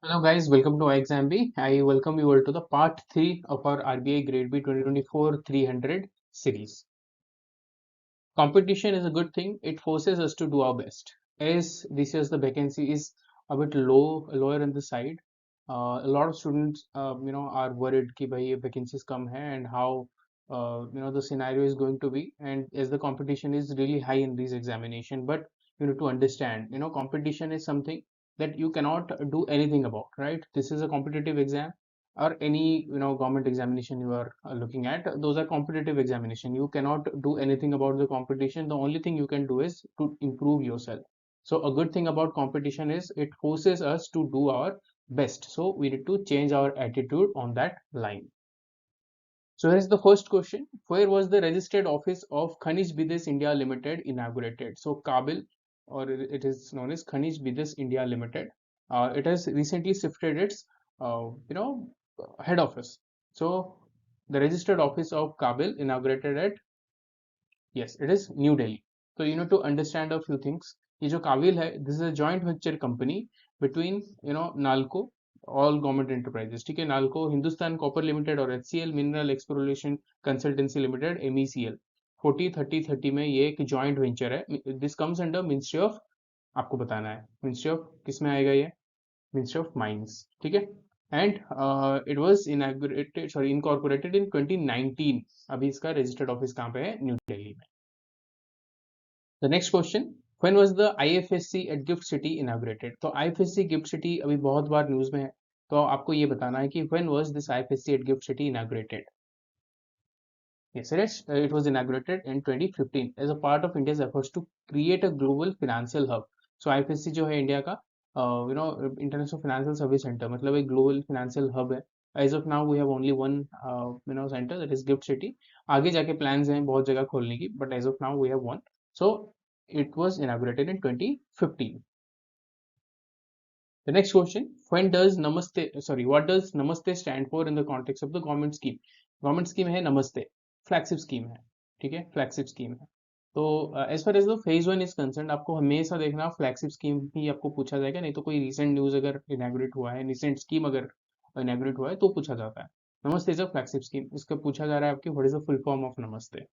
Hello guys, welcome to iExamB. I welcome you all to the part 3 of our RBI Grade B 2024 300 series. Competition is a good thing. It forces us to do our best. As this year's the vacancy is a bit lower on the side, a lot of students, are worried कि भाई ये vacancies कम है and how the scenario is going to be. And as the competition is really high in these examination, but you need to understand, competition is something that you cannot do anything about, right? This is a competitive exam or any government examination you are looking at. Those are competitive examination. You cannot do anything about the competition. The only thing you can do is to improve yourself. So a good thing about competition is it forces us to do our best, so we need to change our attitude on that line. So here's the first question: where was the registered office of Khanij Bides India Limited inaugurated? So Kabil, or it is known as Khanij Bides India Limited, it has recently shifted its head office. So the registered office of Kabil inaugurated at, yes, it is New Delhi. So you need to understand a few things. ये जो काबिल है, this is a joint venture company between NALCO, all government enterprises. ठीक है, NALCO Hindustan copper limited और HCL mineral exploration consultancy limited MECL 40-30-30 में ये एक जॉइंट वेंचर है. This comes under ministry of, आपको बताना है मिनिस्ट्री ऑफ किस में आएगा ये, मिनिस्ट्री ऑफ माइंस. ठीक है, and it was incorporated in 2019. अभी इसका रजिस्टर्ड ऑफिस कहाँ पे है? न्यू दिल्ली में. The next question: when was the IFSC at Gift City inaugurated? तो IFSC Gift City अभी बहुत बार न्यूज में है, तो आपको ये बताना है कि when was this IFSC at Gift City inaugurated? Yes, it was inaugurated in 2015 as a part of India's efforts to create a global financial hub. So IFSC जो है इंडिया का इंटरनेशनल फाइनेंशियल सर्विस सेंटर, मतलब एक global financial hub है. As of now we have only one centre, that is GIFT City. आगे जाके plans हैं बहुत जगह खोलने की, but as of now we have one. So it was inaugurated in 2015. The next question: when does what does Namaste stand for in the context of the government scheme? Government scheme है Namaste, flagship scheme है. ठीक है, flagship scheme है. तो as far as the phase 1 is concern, आपको हमेशा देखना flagship scheme ही आपको पूछा जाएगा, नहीं तो कोई रिसेंट न्यूज अगर इनैगुरेट हुआ है, रिसेंट स्कीम अगर इनैगुरेट हुआ है तो पूछा जाता है. नमस्ते इज अ फ्लैगशिप स्कीम. इसका पूछा जा रहा है आपकी what is the full form of नमस्ते.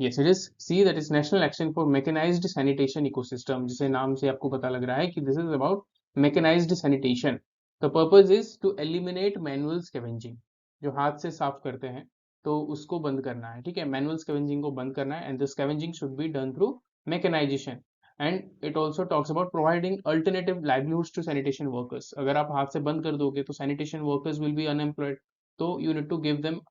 Yes, it is C, that is National Action for Mechanized Sanitation Ecosystem. जिसे नाम से आपको पता लग रहा है कि this is about mechanized sanitation. The purpose is to eliminate manual scavenging. जो हाथ से साफ करते हैं तो उसको बंद करना है. ठीक है, manual scavenging को बंद करना है, and the scavenging should be done through mechanization. And it also talks about providing alternative livelihoods to sanitation workers. अगर आप हाथ से बंद कर दोगे तो sanitation workers will be unemployed. तो you need to give them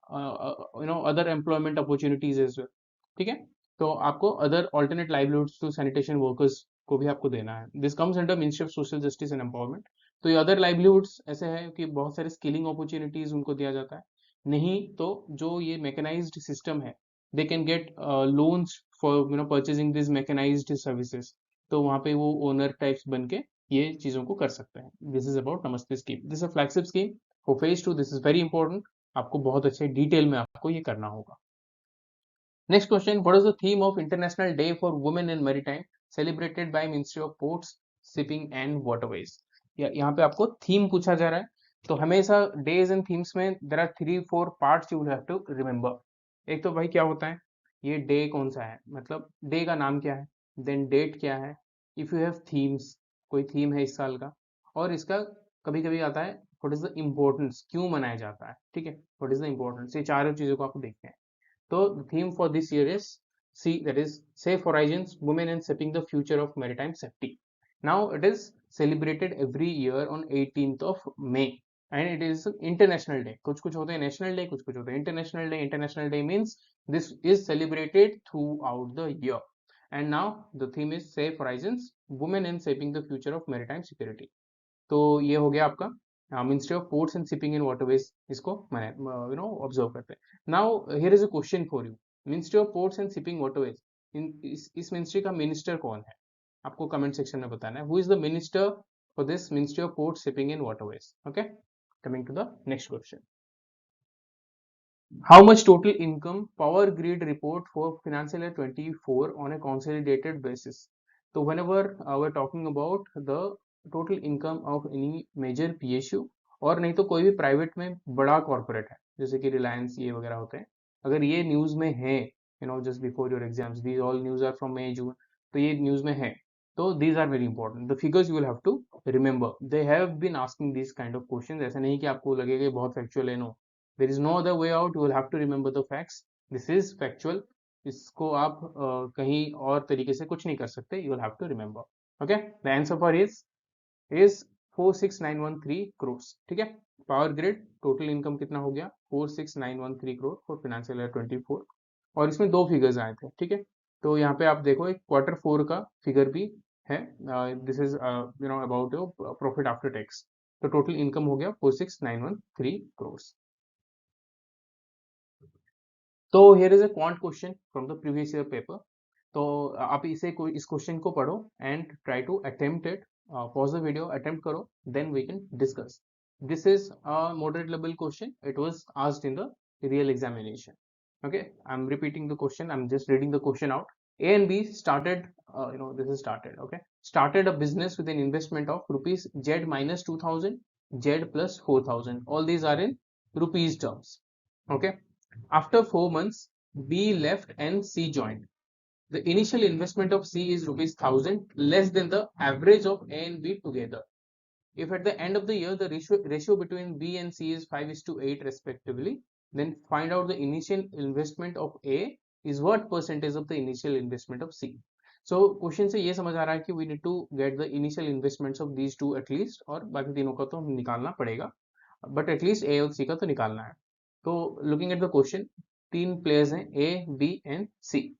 other employment opportunities as well. ठीक है, तो आपको other alternate livelihoods to sanitation workers को भी आपको देना है. This comes under ministry of social justice and empowerment. तो ये अदर लाइवलीहुड्स ऐसे है कि बहुत सारे स्किलिंग अपॉर्चुनिटीज उनको दिया जाता है. नहीं तो जो ये मैकेनाइज्ड सिस्टम है, they can get loans for purchasing this mechanised services. तो वहाँ पे वो ओनर टाइप्स बन के ये चीजों को कर सकते हैं. दिस इज अबाउट नमस्ते scheme. This is flagship scheme for phase 2. This is very important, आपको बहुत अच्छे डिटेल में आपको ये करना होगा. Next question: what is the theme of International Day for Women in Maritime celebrated by Ministry of Ports, Shipping and Waterways? यहाँ पे आपको थीम पूछा जा रहा है. तो हमेशा डेज एंड थीम्स में there are 3-4 parts you have to remember. एक तो भाई क्या होता है, ये डे कौन सा है, मतलब डे का नाम क्या है, देन डेट क्या है, इफ यू हैव थीम्स, कोई थीम है इस साल का, और इसका कभी कभी आता है व्हाट इज द इम्पोर्टेंस, क्यों मनाया जाता है. ठीक है, व्हाट इज द इम्पोर्टेंस, ये चारों चीजों को आपको देखते हैं. So the theme for this year is C, that is Safe Horizons, Women and Shaping the Future of Maritime Safety. Now it is celebrated every year on 18th of May and it is International Day. कुछ कुछ होते हैं national day, कुछ कुछ होते हैं international day. International day means this is celebrated throughout the year. And now the theme is Safe Horizons, Women and Shaping the Future of Maritime Security. तो ये हो गया आपका ministry of ports and shipping in waterways, इसको observe करते हैं. Now here is a question for you. Ministry of ports and shipping waterways, इस ministry का मिनिस्टर कौन है, आपको कमेंट सेक्शन में बताना है. Who is the minister for this ministry of ports shipping in waterways? Okay, coming to the next question. How much total income Power Grid report for financial year 24 on a consolidated basis? So whenever we're talking about the total income of any major PSU, और नहीं तो कोई भी private में बड़ा corporate है जैसे कि रिलायंस ये वगैरह होते हैं, अगर ये न्यूज में है, just before your exams, these all news are from May June, तो ये न्यूज में है, तो these are very important, the figures you will have to remember, they have been asking this kind of questions, ऐसा नहीं कि आपको लगेगा ये बहुत फैक्चुअल है, no, there is no other way out, you will have to remember the facts, this is factual, इसको आप कहीं और तरीके से कुछ नहीं कर सकते, you will have to remember. Okay, the answer for is 46913 crore, ठीक है। पावर ग्रिड टोटल इनकम कितना हो गया, 46913 करोड़ फॉर फाइनेंशियल ईयर 24, और इसमें दो फिगर्स आए थे, ठीक है। तो यहाँ पे आप देखो एक Q4 का फिगर भी है, this is about your profit after tax, तो टोटल इनकम हो गया 46913 करोड़। तो here is a quant question from the previous year paper, तो आप इस क्वेश्चन को पढ़ो and try to attempt it, pause the video, attempt करो, then we can discuss. This is a moderate level question, it was asked in the real examination. Okay, I'm repeating the question, I'm just reading the question out. A and B started, this is started, okay, started a business with an investment of rupees Z minus 2000, Z plus 4000, all these are in rupees terms. Okay, after 4 months, B left and C joined. The initial investment of C is rupees 1000, less than the average of A and B together. If at the end of the year the ratio between B and C is 5:8 respectively, then find out the initial investment of A is what percentage of the initial investment of C. So question से ये समझ आ रहा है कि we need to get the initial investments of these two at least, और बाकी तीनों का तो निकालना पड़ेगा, बट एटलीस्ट ए और सी का तो निकालना है। तो लुकिंग एट द क्वेश्चन, तीन प्लेयर्स हैं ए बी एंड सी,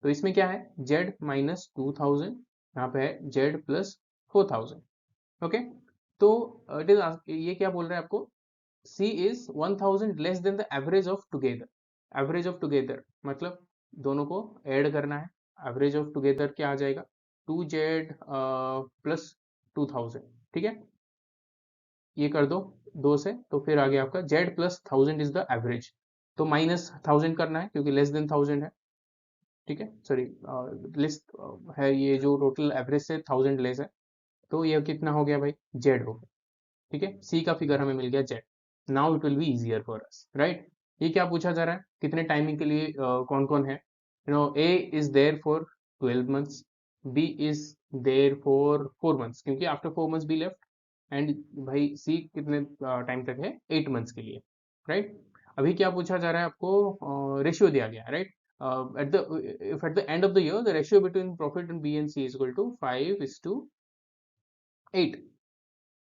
तो इसमें क्या है, जेड माइनस 2000, यहाँ पे है जेड प्लस 4000। ओके, तो इट इज, ये क्या बोल रहे हैं आपको, C is 1000 less than the average of together, average of together मतलब दोनों को ऐड करना है, एवरेज ऑफ टुगेदर क्या आ जाएगा, 2z प्लस 2000, ठीक है, ये कर दो 2 से, तो फिर आगे आपका z plus 1000 is the average, तो माइनस 1000 करना है क्योंकि लेस देन 1000 है, ठीक है, सॉरी, लिस्ट है ये जो टोटल एवरेज से 1000 लेस है, तो ये कितना हो गया भाई, z हो गया, ठीक है, सी का फिगर हमें मिल गया z। Now it will be easier for us, right. ये क्या पूछा जा रहा है, कितने टाइमिंग के लिए कौन कौन है, A is there for 12 months, B is there for 4 months, क्योंकि after 4 months B left, and भाई सी कितने टाइम तक है, 8 मंथ्स के लिए, राइट। अभी क्या पूछा जा रहा है आपको, रेशियो दिया गया है, right, at the if at the end of the year the ratio between profit and B and C is equal to 5:8,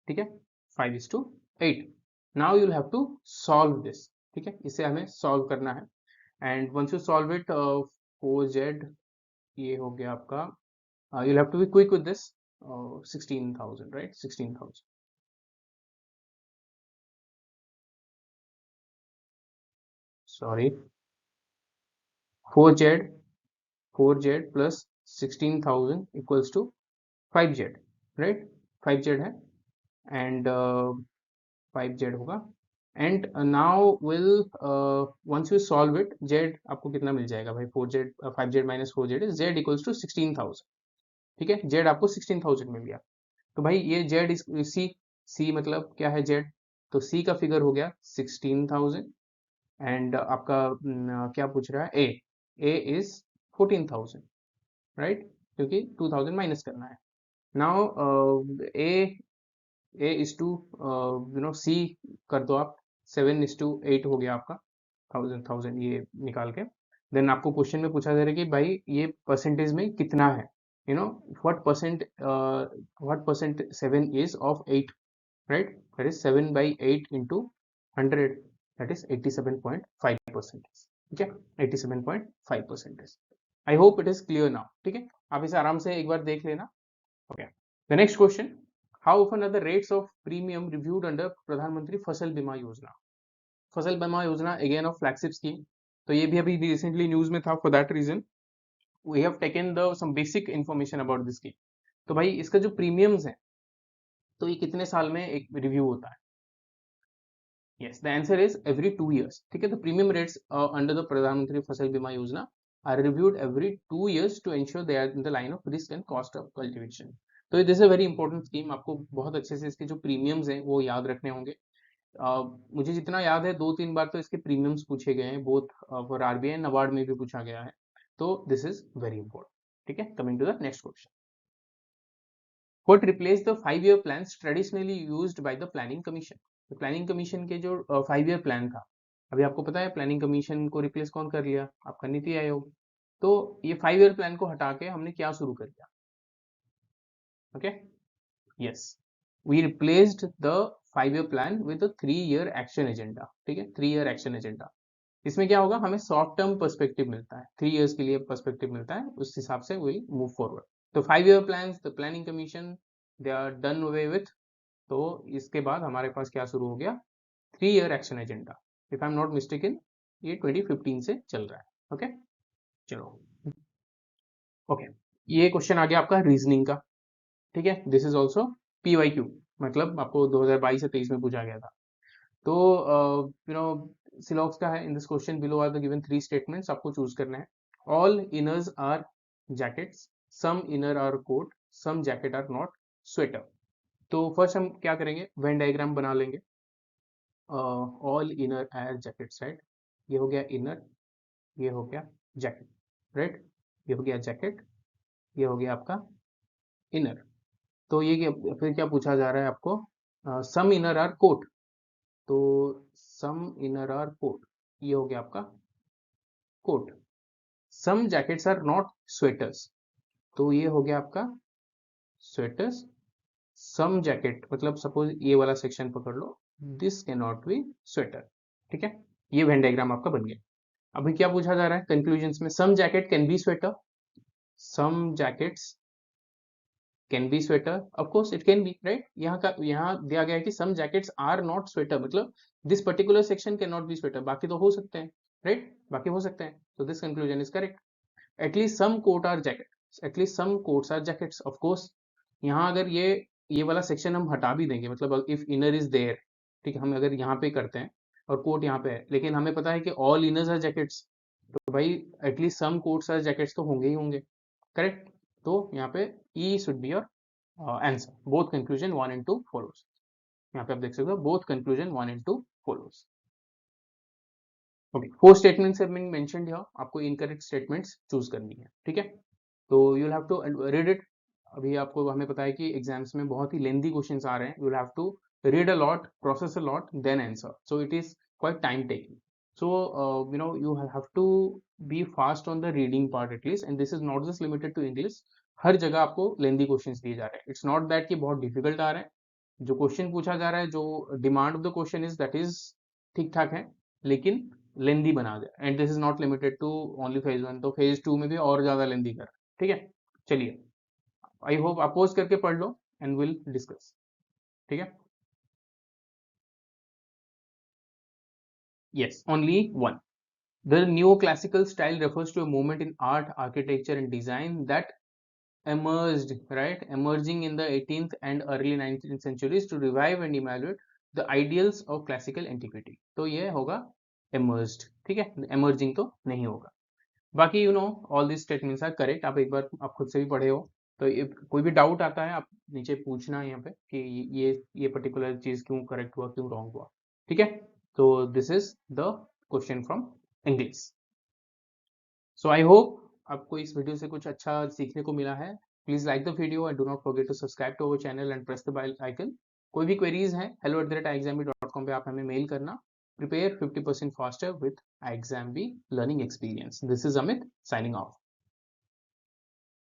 ठीक है, 5:8, now you'll have to solve this, ठीक है, इसे हमें सॉल्व करना है, and once you solve it, 4z, ये हो गया आपका, you'll have to be quick with this, 16,000, right, 16,000, sorry, 4z, 4z plus 16,000 equals to 5z, right, 5z है, एंड 5z होगा, and now will once you solve it, z आपको कितना मिल जाएगा भाई, 4z 5z minus 4z is z equals to 16,000, ठीक है, z आपको 16,000 मिल गया, तो भाई ये z इज सी, सी मतलब क्या है z, तो c का फिगर हो गया 16,000, एंड आपका क्या पूछ रहा है, ए इज 14,000, राइट, क्योंकि 2000 माइनस करना है। नाउ ए इज टू सी कर दो आप, 7:8 हो गया आपका, 1000 ये निकाल के, देन आपको क्वेश्चन में पूछा जा रहा है कि भाई ये परसेंटेज में कितना है, what percent 7 is of 8, right, that is 7 by 8 into 100, that is 87.5%, ठीक है, 87.5%, I hope it is clear now, ठीक है, आप इसे आराम से एक बार देख लेना। Okay, the next question, how often are the rates of premium reviewed under Pradhanmantri Fasal बीमा योजना, फसल बीमा योजना अगेन ऑफ फ्लैगशिप स्कीम, तो ये भी अभी रिसेंटली न्यूज में था, for that reason we have taken the some basic information about this scheme. तो भाई इसका जो प्रीमियम्स है, तो ये कितने साल में एक रिव्यू होता है, yes, the answer is every 2 years, ठीक है, the premium rates under the प्रधानमंत्री फसल बीमा योजना are reviewed every 2 years to ensure they are in the line of risk and cost of cultivation, तो this is a very important scheme, आपको बहुत अच्छे से इसके जो प्रीमियम्स हैं वो याद रखने होंगे। मुझे जितना याद है 2-3 बार तो इसके प्रीमियम्स पूछे गए हैं, बोथ फॉर आरबीआई नबार्ड में भी पूछा गया है, तो दिस इज वेरी इंपॉर्टेंट। ठीक है, coming to the next question, what replace the 5 year plans traditionally used by the planning commission. तो प्लानिंग कमीशन के जो 5 ईयर प्लान था, अभी आपको पता है प्लानिंग कमीशन को रिप्लेस कौन कर लिया, आपका नीति आयोग। तो ये 5 ईयर प्लान को हटा के हमने क्या शुरू कर दिया, okay, yes, we replaced the 5 year plan with 3 year action agenda. ठीक है, 3 ईयर एक्शन एजेंडा। इसमें क्या होगा, हमें शॉर्ट टर्म पर्सपेक्टिव मिलता है, 3 ईयर्स के लिए पर्सपेक्टिव मिलता है, उस हिसाब से विल मूव फॉरवर्ड। तो 5 year plan, the planning commission, they are done away with. तो इसके बाद हमारे पास क्या शुरू हो गया, 3 year action agenda. If I am not mistaken ये 2015 से चल रहा है। ओके, चलो, ओके, ये क्वेश्चन आ गया आपका रीजनिंग का। ठीक है, दिस इज ऑल्सो PYQ, मतलब आपको 2022 से 23 में पूछा गया था। तो यू नो सिलॉक्स का है, in this question below are the given 3 statements, आपको चूज करना है। All inners are jackets, some inner are coat, some jacket are not sweater. तो फर्स्ट हम क्या करेंगे, वेन डायग्राम बना लेंगे। All inner are jackets, right, ये हो गया इनर, ये हो गया जैकेट, राइट, ये हो गया जैकेट, ये हो गया आपका इनर। तो ये फिर क्या पूछा जा रहा है आपको, सम इनर आर कोट। तो सम इनर आर कोट, ये हो गया आपका coat. Some jackets are not sweaters, तो ये हो गया आपका स्वेटर्स। सम जैकेट मतलब सपोज ये वाला सेक्शन पकड़ लो, this can not be sweater. ठीक है, ये वेन डायग्राम आपका बन गया। अभी क्या पूछा जा रहा है कंक्लूजन्स में, some jacket can be sweater, some jackets can be sweater, of course it can be, right. यहाँ दिया गया है कि some jackets are not sweater, मतलब this particular section can not be sweater, बाकी तो हो सकते हैं, राइट, बाकी हो सकते हैं। तो this conclusion is correct. At least some coat are jacket, at least some coats are jackets, of course. यहाँ अगर ये वाला सेक्शन हम हटा भी देंगे, मतलब इफ इनर इज देयर, ठीक है, हम अगर यहाँ पे करते हैं और कोट यहाँ पे है, लेकिन हमें पता है कि ऑल इनर्स आर जैकेट्स, तो भाई at least some coats are jackets तो होंगे ही होंगे, करेक्ट। तो यहाँ पे E should be your answer, both conclusion 1 and 2 follows। यहाँ पे आप देख सकते हो both conclusion 1 and 2 follows। Okay, 4 statements have been mentioned here, आपको इनकरेक्ट स्टेटमेंट्स चूज करनी है। ठीक है, तो you will have to read it. अभी आपको हमें पता है कि एग्जाम्स में बहुत ही लेंथी क्वेश्चंस आ रहे हैं, you will have to read a lot, process a lot, then answer, so it is quite time taking. So you have to be fast on the reading part at least, and this is not just limited to English। हर जगह आपको लेंदी questions दिए जा रहे हैं, it's not that कि बहुत difficult आ रहे हैं। जो क्वेश्चन पूछा जा रहा है, जो demand of the question is that is ठीक ठाक है, लेकिन लेंदी बना दिया, and this is not limited to only phase 1, तो फेज 2 में भी और ज्यादा लेंदी कर। ठीक है, चलिए, आई होप आप पोस्ट करके पढ़ लो एंड विल डिस्कस। ठीक है, yes, only one. The neoclassical style refers to a movement in art, architecture, and design that emerged, right, emerging in the 18th and early 19th centuries to revive and evaluate the ideals of classical antiquity। तो ये होगा emerged, ठीक है, emerging तो नहीं होगा। बाकी all this statements are correct, आप एक बार आप खुद से भी पढ़े हो, तो कोई भी डाउट आता है आप नीचे पूछना है यहाँ पे कि ये पर्टिकुलर चीज क्यों करेक्ट हुआ, क्यों रॉन्ग हुआ। ठीक है, तो this is the question from English. So I hope आपको इस वीडियो से कुछ अच्छा सीखने को मिला है। Please like the video and do not forget to subscribe to our channel and press the bell icon. कोई भी क्वेरीज हैं hello@exambee.com पे आप हमें मेल करना। Prepare 50% faster with exambee learning experience। This is Amit signing off.